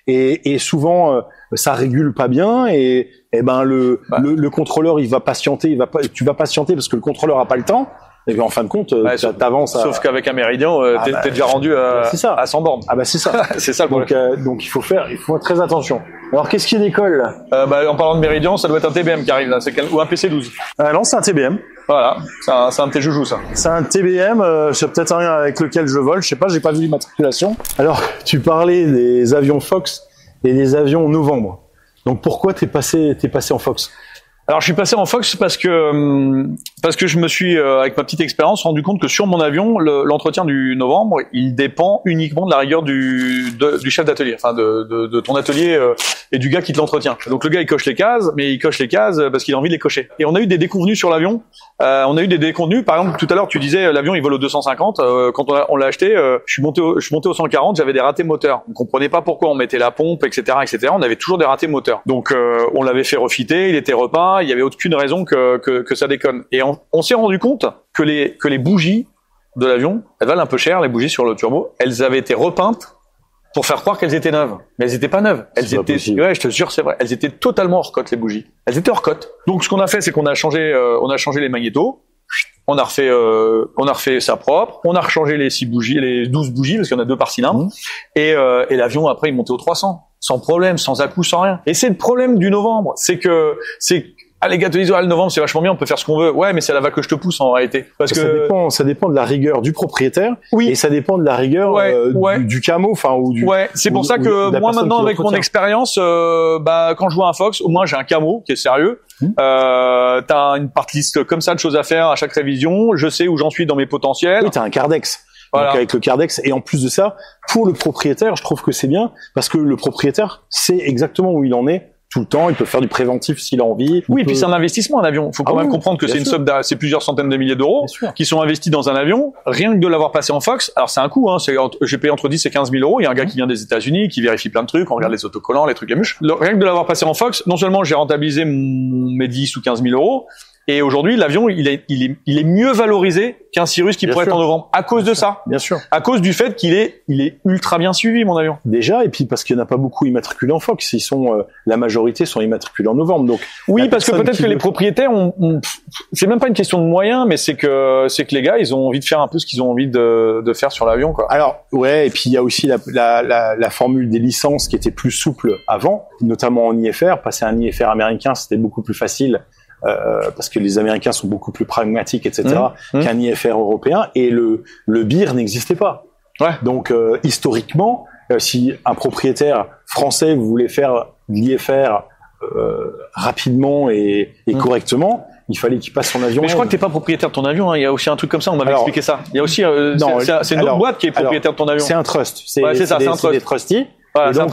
Et souvent ça régule pas bien et le contrôleur il va patienter, tu vas patienter parce que le contrôleur a pas le temps. Et puis en fin de compte, t'avances. Sauf qu'avec un Méridian, t'es déjà rendu à 100 bornes. C'est ça. C'est ça le problème. Donc il faut faire très attention. Alors qu'est-ce qui décolle là en parlant de Méridian, ça doit être un TBM qui arrive là, ou un PC-12. Non, c'est un TBM. Voilà, c'est un de tes joujoux ça. C'est un TBM, c'est peut-être un avec lequel je vole, je sais pas, j'ai pas vu l'immatriculation. Alors, tu parlais des avions Fox et des avions Novembre. Donc pourquoi t'es passé en Fox? Alors je suis passé en Fox parce que je me suis avec ma petite expérience rendu compte que sur mon avion l'entretien du Novembre il dépend uniquement de la rigueur du chef d'atelier, enfin de ton atelier et du gars qui te l'entretient. Donc le gars il coche les cases, mais il coche les cases parce qu'il a envie de les cocher. Et on a eu des déconvenus sur l'avion. On a eu des déconvenus. Par exemple tout à l'heure tu disais l'avion il vole au 250. Quand on l'a acheté, je suis monté au 140. J'avais des ratés moteurs. On comprenait pas pourquoi on mettait la pompe, etc. On avait toujours des ratés moteurs. Donc on l'avait fait refiter, il était repeint. Il y avait aucune raison que ça déconne. Et on s'est rendu compte que les bougies de l'avion, elles valent un peu cher, les bougies sur le turbo. Elles avaient été repeintes pour faire croire qu'elles étaient neuves. Mais elles étaient pas neuves. Elles étaient, je te jure, c'est vrai. Elles étaient totalement hors cote, les bougies. Elles étaient hors cote. Donc, ce qu'on a fait, c'est qu'on a changé les magnétos. On a refait ça propre. On a rechangé les 12 bougies, parce qu'il y en a 2 par cylindre. Et l'avion, après, il montait au 300. Sans problème, sans à-coup, sans rien. Et c'est le problème du Novembre. Les gars te disent le Novembre c'est vachement bien, on peut faire ce qu'on veut. Ouais, mais c'est la vague que je te pousse en réalité. Parce que ça dépend de la rigueur du propriétaire. Oui. Et ça dépend de la rigueur du camo, c'est pour ça que moi maintenant avec mon expérience, quand je vois un Fox, au moins j'ai un camo qui est sérieux. T'as une part liste comme ça de choses à faire à chaque révision. Je sais où j'en suis dans mes potentiels. Oui, t'as un Cardex. Voilà. Donc avec le Cardex, et en plus de ça, pour le propriétaire, je trouve que c'est bien parce que le propriétaire sait exactement où il en est tout le temps. Il peut faire du préventif s'il a envie. Oui, et puis c'est un investissement, un avion. Il faut quand même comprendre que c'est une somme, c'est plusieurs centaines de milliers d'euros qui sont investis dans un avion. Rien que de l'avoir passé en Fox, alors c'est un coût, hein, j'ai payé entre 10 et 15 000 euros. Il y a un gars qui vient des États-Unis, qui vérifie plein de trucs, on regarde les autocollants, les trucs, les mûches. Rien que de l'avoir passé en Fox, non seulement j'ai rentabilisé mes 10 ou 15 000 euros, et aujourd'hui, l'avion, il est mieux valorisé qu'un Cirrus qui pourrait être en novembre. À cause de ça. Bien sûr. À cause du fait qu'il est ultra bien suivi, mon avion. Déjà, et puis parce qu'il n'y en a pas beaucoup immatriculés en Fox. La majorité sont immatriculés en novembre. Donc, oui, parce que peut-être que les propriétaires c'est même pas une question de moyens, mais c'est que les gars, ils ont envie de faire un peu ce qu'ils ont envie de faire sur l'avion, quoi. Alors, ouais, et puis il y a aussi la formule des licences qui était plus souple avant, notamment en IFR. Passer un IFR américain, c'était beaucoup plus facile. Parce que les Américains sont beaucoup plus pragmatiques, etc., qu'un IFR européen, et le BIR n'existait pas. Ouais. Donc historiquement, si un propriétaire français voulait faire l'IFR rapidement et correctement, il fallait qu'il passe son avion. Mais je crois que t'es pas propriétaire de ton avion, hein. Il y a aussi un truc comme ça, on m'avait expliqué ça. Il y a aussi c'est une autre boîte qui est propriétaire de ton avion. C'est un trust. C'est ça, c'est un trust. Des trustees. Voilà, et donc,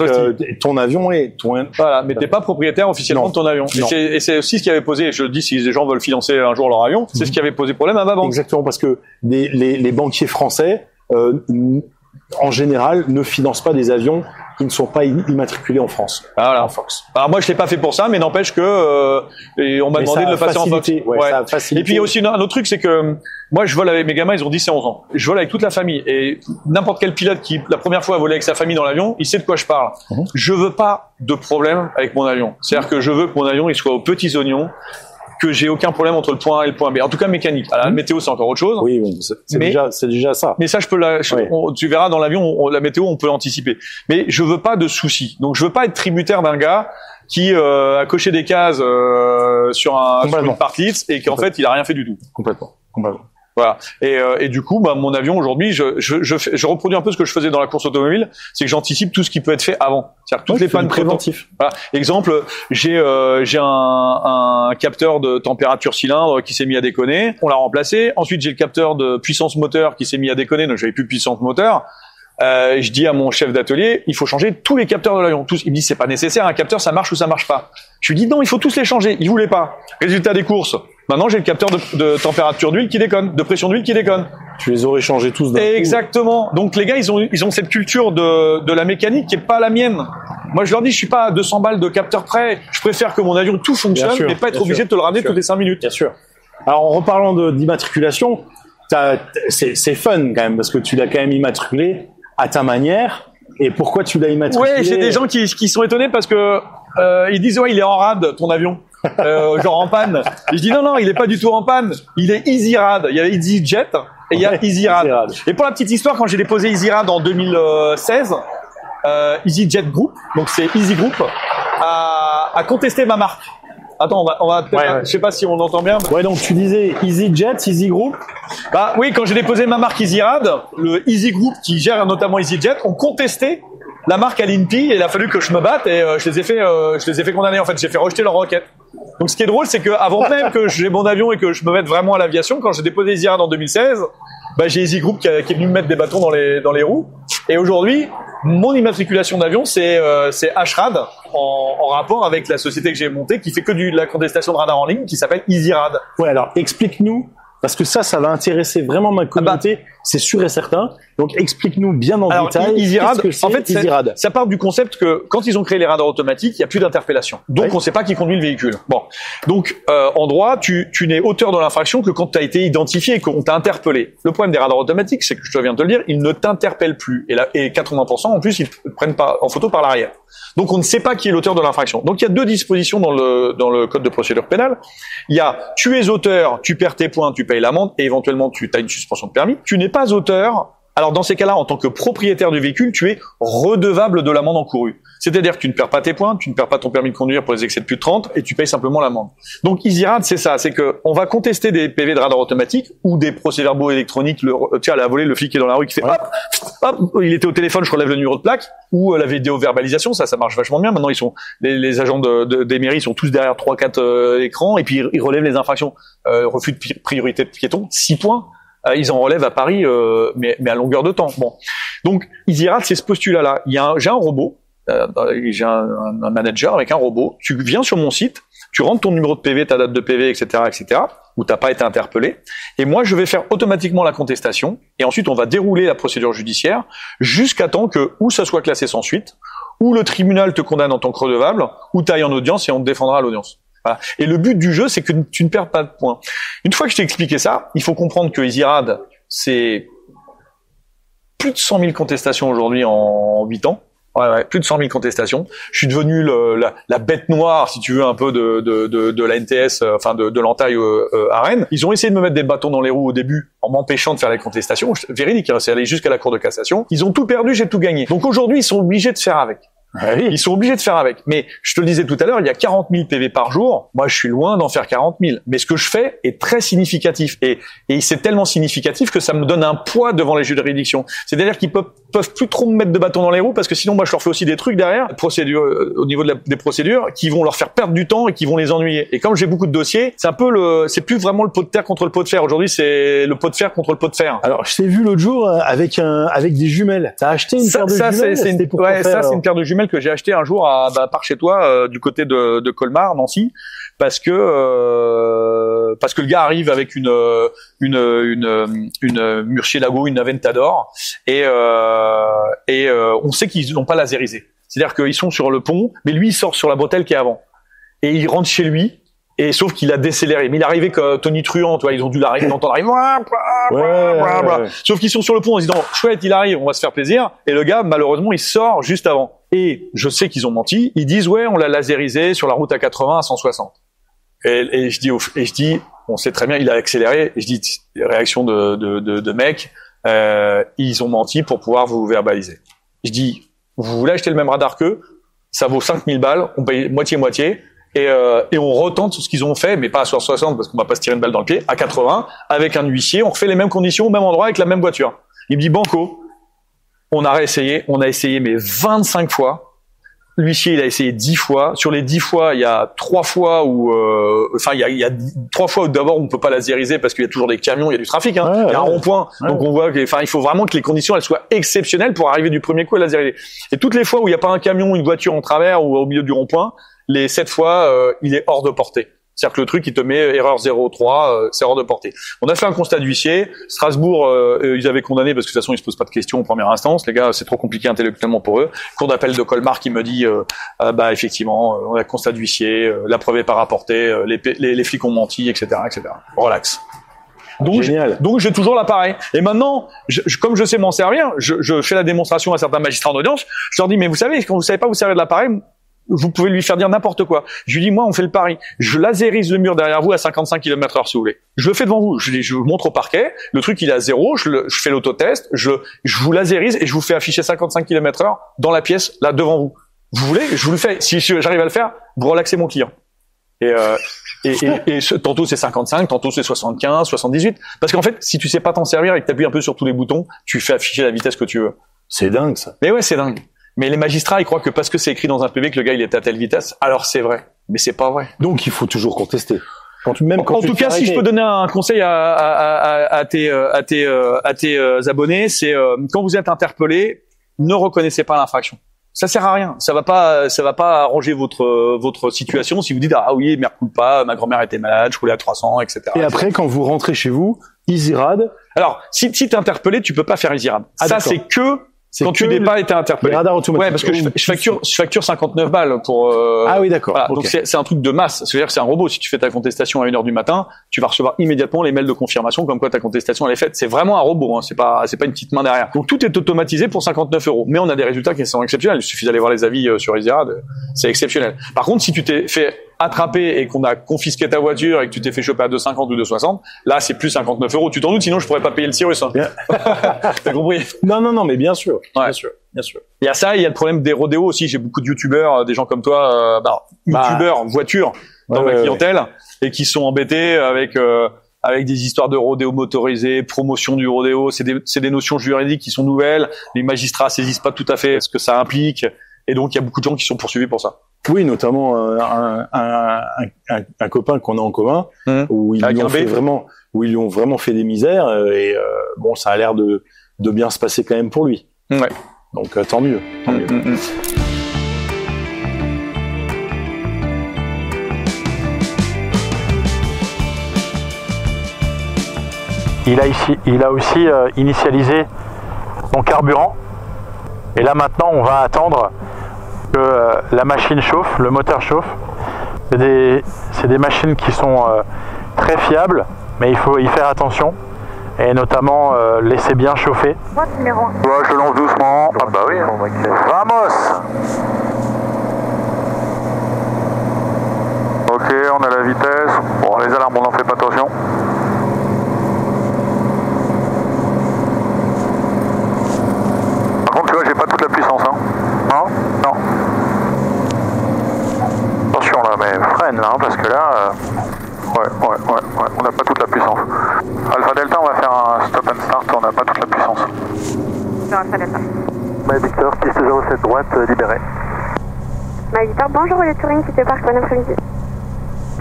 ton avion est voilà, mais t'es pas propriétaire officiellement de ton avion. Et c'est aussi ce qui avait posé, je le dis, si les gens veulent financer un jour leur avion, c'est ce qui avait posé problème à ma banque. Exactement, parce que les banquiers français, en général, ne financent pas des avions qui ne sont pas immatriculés en France. Voilà. En Fox. Alors moi, je l'ai pas fait pour ça, mais n'empêche que on m'a demandé de le passer en Fox. Ouais. Ça a facilité. Et puis il y a aussi un autre truc, c'est que moi, je vole avec mes gamins, ils ont 10 et 11 ans. Je vole avec toute la famille. Et n'importe quel pilote qui, la première fois, a volé avec sa famille dans l'avion, il sait de quoi je parle. Je veux pas de problème avec mon avion. C'est-à-dire que je veux que mon avion, il soit aux petits oignons, que j'ai aucun problème entre le point A et le point B. En tout cas, mécanique. Alors, la météo, c'est encore autre chose. Oui, c'est déjà ça. Mais ça, tu verras dans l'avion, la météo, on peut l'anticiper. Mais je veux pas de soucis. Donc, je veux pas être tributaire d'un gars qui a coché des cases sur une partie et qu'en fait, il a rien fait du tout. Complètement. Voilà. Et du coup, mon avion aujourd'hui, je reproduis un peu ce que je faisais dans la course automobile, c'est que j'anticipe tout ce qui peut être fait avant. C'est-à-dire toutes les pannes préventives. Voilà. Exemple, j'ai un capteur de température cylindre qui s'est mis à déconner, on l'a remplacé. Ensuite, j'ai le capteur de puissance moteur qui s'est mis à déconner, donc j'avais plus de puissance moteur. Je dis à mon chef d'atelier, il faut changer tous les capteurs de l'avion. Tous. Il me dit, c'est pas nécessaire, un capteur, ça marche ou ça marche pas. Je lui dis, non, il faut tous les changer. Il voulait pas. Résultat des courses. Maintenant, j'ai le capteur de température d'huile qui déconne, de pression d'huile qui déconne. Tu les aurais changés tous d'un coup. Exactement. Donc, les gars, ils ont cette culture de la mécanique qui est pas la mienne. Moi, je leur dis, je suis pas à 200 balles de capteur près. Je préfère que mon avion tout fonctionne, mais pas être obligé de te le ramener toutes les 5 minutes. Bien sûr. Alors, en reparlant d'immatriculation, c'est fun quand même, parce que tu l'as quand même immatriculé à ta manière. Et pourquoi tu l'as immatriculé? Ouais, j'ai des gens qui sont étonnés parce que ils disent, ouais, il est en rade, ton avion. Genre en panne. Et je dis non, il est pas du tout en panne. Il est EasyRad. Il y a EasyJet et il y a EasyRad. Et pour la petite histoire, quand j'ai déposé EasyRad en 2016, EasyJet Group, donc c'est Easy Group, a contesté ma marque. Attends, on va peut-être, je sais pas si on entend bien. Ouais, donc tu disais EasyJet, Easy Group. Bah oui, quand j'ai déposé ma marque EasyRad, le Easy Group qui gère notamment EasyJet ont contesté la marque à l'INPI et il a fallu que je me batte et je les ai fait condamner. En fait, j'ai fait rejeter leur requête. Donc, ce qui est drôle, c'est que avant même que j'ai mon avion et que je me mette vraiment à l'aviation, quand j'ai déposé EasyRad en 2016, bah, j'ai Easy Group qui est venu me mettre des bâtons dans les roues. Et aujourd'hui, mon immatriculation d'avion, c'est HRAD en rapport avec la société que j'ai montée qui fait que de la contestation de radar en ligne qui s'appelle EasyRad. Ouais, alors explique-nous. Parce que ça va intéresser vraiment ma communauté, c'est sûr et certain. Donc, explique-nous bien en détail. EasyRad, en fait, ça part du concept que quand ils ont créé les radars automatiques, il n'y a plus d'interpellation. Donc, on ne sait pas qui conduit le véhicule. Bon. Donc, en droit, tu n'es auteur de l'infraction que quand tu as été identifié et qu'on t'a interpellé. Le problème des radars automatiques, c'est que je viens de te le dire, ils ne t'interpellent plus. Et 80%, en plus, ils te prennent pas en photo par l'arrière. Donc, on ne sait pas qui est l'auteur de l'infraction. Donc, il y a deux dispositions dans le code de procédure pénale. Il y a, tu es auteur, tu perds tes points, tu payes l'amende et éventuellement tu as une suspension de permis. Tu n'es pas auteur. Alors, dans ces cas-là, en tant que propriétaire du véhicule, tu es redevable de l'amende encourue. C'est-à-dire que tu ne perds pas tes points, tu ne perds pas ton permis de conduire pour les excès de plus de 30 et tu payes simplement l'amende. Donc, EasyRad, c'est ça. C'est que on va contester des PV de radar automatique ou des procès-verbaux électroniques. Tiens, à la volée, le flic est dans la rue qui fait hop, il était au téléphone, je relève le numéro de plaque, ou la vidéo-verbalisation, ça marche vachement bien. Maintenant, ils sont, les agents des mairies sont tous derrière 3-4 écrans et puis ils relèvent les infractions. Refus de priorité de piéton, 6 points. Ils en relèvent à Paris, mais à longueur de temps. Bon. Donc, EasyRad, c'est ce postulat-là. J'ai un robot j'ai un manager avec un robot. Tu viens sur mon site, tu rentres ton numéro de PV, ta date de PV, etc., où t'as pas été interpellé. Et moi, je vais faire automatiquement la contestation. Et ensuite, on va dérouler la procédure judiciaire jusqu'à temps que ou ça soit classé sans suite, ou le tribunal te condamne en tant que redevable, ou t'ailles en audience et on te défendra à l'audience. Voilà. Et le but du jeu, c'est que tu ne perds pas de points. Une fois que je t'ai expliqué ça, il faut comprendre que EasyRad, c'est plus de 100 000 contestations aujourd'hui en 8 ans. Ouais, plus de 100 000 contestations. Je suis devenu la bête noire, si tu veux, un peu de la NTS, enfin de l'entaille à Rennes. Ils ont essayé de me mettre des bâtons dans les roues au début en m'empêchant de faire les contestations. Véridique, c'est allé jusqu'à la Cour de cassation. Ils ont tout perdu, j'ai tout gagné. Donc aujourd'hui, ils sont obligés de faire avec. Oui. Ils sont obligés de faire avec. Mais je te le disais tout à l'heure, il y a 40 000 PV par jour. Moi, je suis loin d'en faire 40 000. Mais ce que je fais est très significatif. Et c'est tellement significatif que ça me donne un poids devant les juridictions. C'est-à-dire qu'ils peuvent plus trop me mettre de bâtons dans les roues parce que sinon, moi, je leur fais aussi des trucs derrière, au niveau des procédures, qui vont leur faire perdre du temps et qui vont les ennuyer. Et comme j'ai beaucoup de dossiers, c'est un peu c'est plus vraiment le pot de terre contre le pot de fer. Aujourd'hui, c'est le pot de fer contre le pot de fer. Alors, je t'ai vu l'autre jour avec des jumelles. T'as acheté une paire de jumelles? C'est une paire de jumelles que j'ai acheté un jour par chez toi du côté de Colmar, Nancy, parce que le gars arrive avec une Murcielago, une Aventador et on sait qu'ils n'ont pas laserisé. C'est-à-dire qu'ils sont sur le pont, mais lui il sort sur la bretelle qui est avant et il rentre chez lui. Et sauf qu'il a décéléré. Mais il arrivait que Tony Truant, tu vois, ils ont dû l'entendre arriver. Ouais. Sauf qu'ils sont sur le pont en se disant, chouette, il arrive, on va se faire plaisir. Et le gars, malheureusement, il sort juste avant. Et je sais qu'ils ont menti. Ils disent, ouais, on l'a laserisé sur la route à 80 à 160. Et je dis, on sait très bien, il a accéléré. Et je dis, réaction de mec, ils ont menti pour pouvoir vous verbaliser. Je dis, vous voulez acheter le même radar qu'eux? Ça vaut 5000 balles, on paye moitié-moitié. Et on retente ce qu'ils ont fait, mais pas à 60 parce qu'on va pas se tirer une balle dans le pied, à 80, avec un huissier, on refait les mêmes conditions au même endroit avec la même voiture. Il me dit, banco, on a essayé mais 25 fois. L'huissier, il a essayé 10 fois. Sur les 10 fois, il y a 3 fois où, il y a 3 fois où d'abord on peut pas laseriser parce qu'il y a toujours des camions, il y a du trafic, hein. Il y a un rond-point. Ouais. Donc on voit il faut vraiment que les conditions, elles soient exceptionnelles pour arriver du premier coup à laseriser. Et toutes les fois où il y a pas un camion, une voiture en travers ou au milieu du rond-point, les 7 fois, il est hors de portée. C'est-à-dire que le truc, il te met erreur 0,3, c'est hors de portée. On a fait un constat d'huissier. Strasbourg, ils avaient condamné parce que de toute façon, ils se posent pas de questions en première instance. Les gars, c'est trop compliqué intellectuellement pour eux. Cour d'appel de Colmar qui me dit, effectivement, on a constat d'huissier, la preuve est pas rapportée, les flics ont menti, etc., etc. Relax. Donc j'ai toujours l'appareil. Et maintenant, comme je sais m'en servir, je fais la démonstration à certains magistrats en audience. Je leur dis, mais vous savez, quand vous savez pas vous servir de l'appareil, vous pouvez lui faire dire n'importe quoi. Je lui dis, moi, on fait le pari. Je laserise le mur derrière vous à 55 km/h, si vous voulez. Je le fais devant vous. Je vous montre au parquet. Le truc, il est à 0. Je fais l'autotest. Je vous laserise et je vous fais afficher 55 km/h dans la pièce, là, devant vous. Vous voulez? Je vous le fais. Si j'arrive à le faire, vous relaxez mon client. Et tantôt c'est 55, tantôt c'est 75, 78. Parce qu'en fait, si tu sais pas t'en servir et que t'appuies un peu sur tous les boutons, tu fais afficher la vitesse que tu veux. C'est dingue, ça. Mais ouais, c'est dingue. Mais les magistrats, ils croient que parce que c'est écrit dans un PV que le gars il est à telle vitesse, alors c'est vrai. Mais c'est pas vrai. Donc il faut toujours contester. En tout cas, si je peux donner un conseil à tes abonnés, c'est quand vous êtes interpellé, ne reconnaissez pas l'infraction. Ça sert à rien. Ça va pas arranger votre situation si vous dites ah oui, mea culpa, ma grand-mère était malade, je roulais à 300, etc. Et après, quand vous rentrez chez vous, EasyRad. Alors, si t'es interpellé, tu peux pas faire EasyRad. Ça, c'est que quand tu n'es pas été interpellé. Les radars automatiques. Ouais, parce que je facture 59 balles pour. Ah oui, d'accord. Voilà. Okay. Donc c'est un truc de masse. C'est-à-dire que c'est un robot. Si tu fais ta contestation à 1h du matin, tu vas recevoir immédiatement les mails de confirmation comme quoi ta contestation elle est faite. C'est vraiment un robot. Hein. C'est pas une petite main derrière. Donc tout est automatisé pour 59 €. Mais on a des résultats qui sont exceptionnels. Il suffit d'aller voir les avis sur EasyRad. C'est exceptionnel. Par contre, si tu t'es fait attrapé et qu'on a confisqué ta voiture et que tu t'es fait choper à 2,50 ou 2,60, là c'est plus 59 €. Tu t'en doutes, sinon je pourrais pas payer le Cyrus. Hein. T'as compris? Non, mais bien sûr. Ouais. Bien sûr. Il y a ça, il y a le problème des rodéos aussi. J'ai beaucoup de youtubeurs, des gens comme toi, youtubeurs voitures dans ma clientèle et qui sont embêtés avec des histoires de rodéo motorisé, promotion du rodéo. C'est des notions juridiques qui sont nouvelles. Les magistrats saisissent pas tout à fait ce que ça implique. Et donc, il y a beaucoup de gens qui sont poursuivis pour ça. Oui, notamment un copain qu'on a en commun où ils lui ont vraiment fait des misères et bon, ça a l'air de bien se passer quand même pour lui. Ouais. Donc tant mieux. il a aussi initialisé son carburant. Et là maintenant on va attendre que la machine chauffe, le moteur chauffe. C'est des machines qui sont très fiables, mais il faut y faire attention. Et notamment laisser bien chauffer. Ouais, je lance doucement. Ah bah oui. Vamos. Ok, on a la vitesse. Bon, les alarmes, on n'en fait pas attention. Par contre, tu vois, j'ai pas toute la puissance, hein. Non. Attention là, mais freine là, hein, parce que là... Ouais, on n'a pas toute la puissance. Alpha Delta, on va faire un stop and start, on n'a pas toute la puissance. Alpha Delta. Victor, piste 07 droite, libérée. Victor, bonjour, le Touring qui te parque, bon après-midi.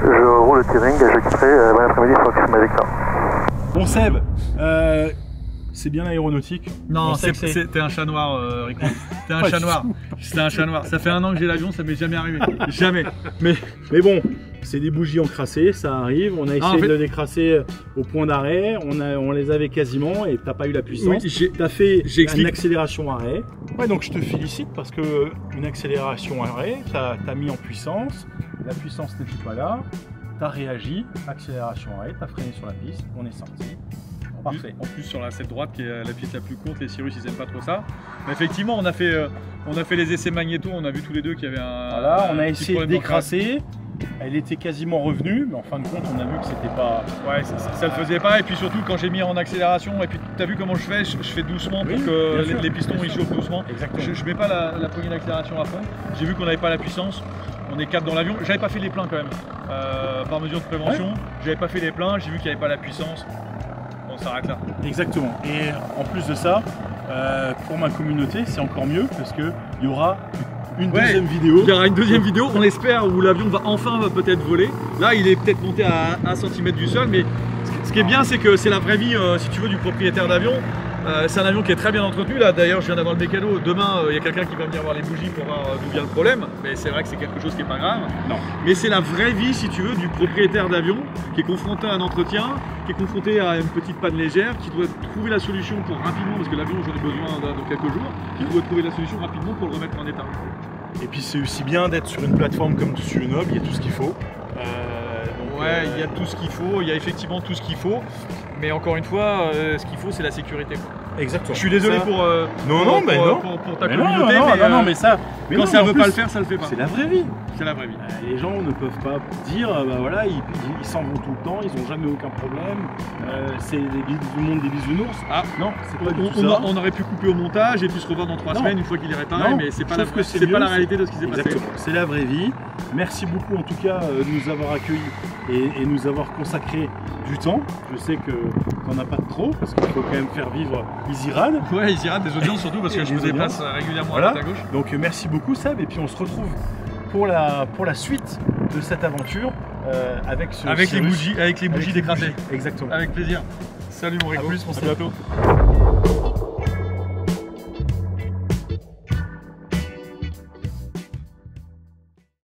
Je roule le Touring, je quitterai, bon après-midi, Fox, Victor. Bon Seb, c'est bien l'aéronautique. Non, t'es un chat noir, Rico. T'es un chat noir. C'était un chat noir. Ça fait 1 an que j'ai l'avion, ça m'est jamais arrivé. Jamais. Mais bon, c'est des bougies encrassées, ça arrive. On a essayé de le décrasser au point d'arrêt. On les avait quasiment et t'as pas eu la puissance. Oui, t'as fait une accélération arrêt. Ouais, donc je te félicite parce que une accélération arrêt, t'as mis en puissance. La puissance n'était pas là. T'as réagi, accélération arrêt, t'as freiné sur la piste. On est sorti. Parfait. En plus sur la 7 droite qui est la piste la plus courte, les Cirrus ils aiment pas trop ça. Mais effectivement on a fait les essais magnéto, on a vu tous les deux qu'il y avait un... Voilà, on a essayé de décrasser, elle était quasiment revenue, mais en fin de compte on a vu que c'était pas... Ouais, ça le faisait pas, et puis surtout quand j'ai mis en accélération, et puis tu as vu comment je fais doucement pour que les pistons ils chauffent doucement. Exactement. Je mets pas la poignée d'accélération à fond, j'ai vu qu'on n'avait pas la puissance, on est 4 dans l'avion, j'avais pas fait les pleins quand même, par mesure de prévention, j'avais pas fait les pleins, j'ai vu qu'il n'y avait pas la puissance. On s'arrête là. Exactement. Et en plus de ça, pour ma communauté, c'est encore mieux parce qu'il y aura une deuxième vidéo. Il y aura une deuxième vidéo, on espère, où l'avion va enfin peut-être voler. Là, il est peut-être monté à 1 cm du sol, mais ce qui est bien, c'est que c'est la vraie vie, si tu veux, du propriétaire d'avion. C'est un avion qui est très bien entretenu. Là, d'ailleurs, je viens d'avoir le mécano. Demain, il y a quelqu'un qui va venir voir les bougies pour voir d'où vient le problème. Mais c'est vrai que c'est quelque chose qui n'est pas grave. Non. Mais c'est la vraie vie, si tu veux, du propriétaire d'avion qui est confronté à un entretien, qui est confronté à une petite panne légère, qui doit trouver la solution pour rapidement, parce que l'avion, j'en ai besoin dans quelques jours, qui doit trouver la solution rapidement pour le remettre en état. Et puis c'est aussi bien d'être sur une plateforme comme TuneUp, il y a tout ce qu'il faut. Ouais, il y a tout ce qu'il faut, il y a effectivement tout ce qu'il faut, mais encore une fois, ce qu'il faut, c'est la sécurité, quoi. Exactement. Je suis désolé pour ta communauté, mais ça, quand ça ne veut pas le faire, ça le fait pas. C'est la vraie vie. C'est la vraie vie. Les gens ne peuvent pas dire, bah voilà, ils s'en vont tout le temps, ils n'ont jamais aucun problème. C'est du monde des bisounours. Ah non, c'est pas du tout ça. On aurait pu couper au montage et puis se revoir dans 3 semaines une fois qu'il est réparé, mais c'est pas la réalité de ce qui s'est passé. C'est la vraie vie. Merci beaucoup en tout cas de nous avoir accueillis et nous avoir consacré du temps. Je sais que t'en as pas trop parce qu'il faut quand même faire vivre EasyRad. Ouais, EasyRad, des audiences surtout parce que je me déplace régulièrement à droite à gauche. Donc merci beaucoup Seb, et puis on se retrouve pour la suite de cette aventure avec les bougies décrasées. Exactement. Avec plaisir. Salut mon Rico, on se retrouve bientôt.